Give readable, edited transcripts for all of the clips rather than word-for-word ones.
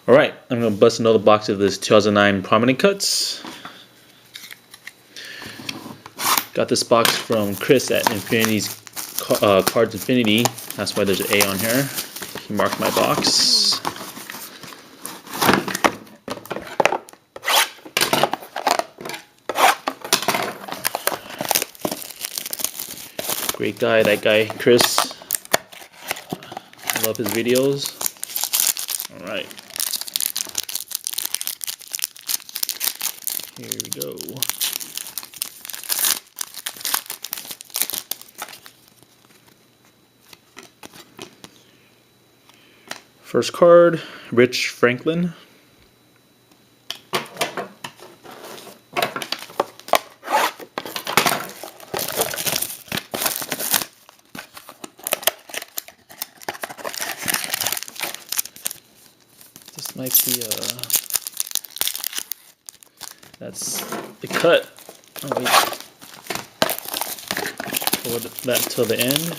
Alright, I'm going to bust another box of this 2009 Prominent Cuts. Got this box from Chris at Infinity's Cards Infinity. That's why there's an A on here. He marked my box. Great guy, that guy, Chris. I love his videos. Alright. Here we go. First card, Rich Franklin. This might be that's the cut. Oh wait, hold that till the end.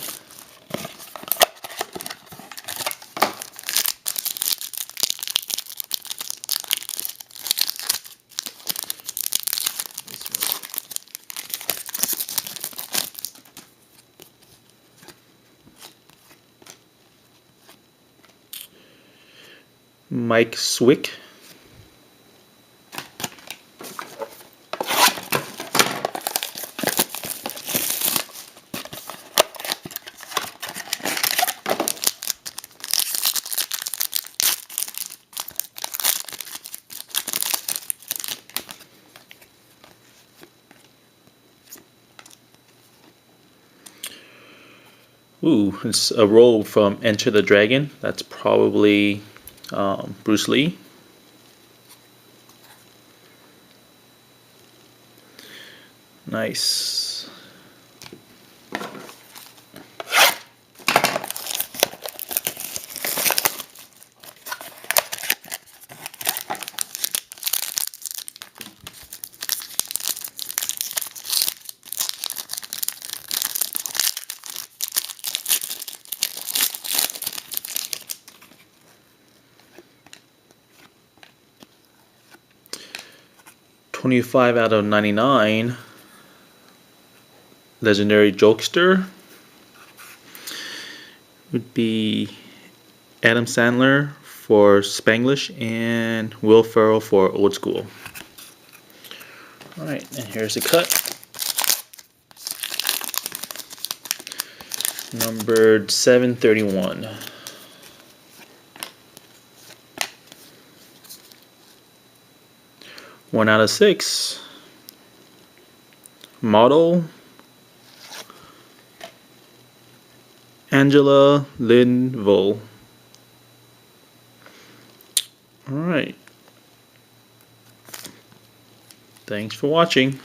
Mike Swick. Ooh, it's a roll from Enter the Dragon. That's probably Bruce Lee. Nice. $25 out of 99. Legendary Jokester would be Adam Sandler for Spanglish and Will Ferrell for Old School. Alright, and here's the cut. Numbered 731. One out of 6. Model Angela Linville. Alright. Thanks for watching.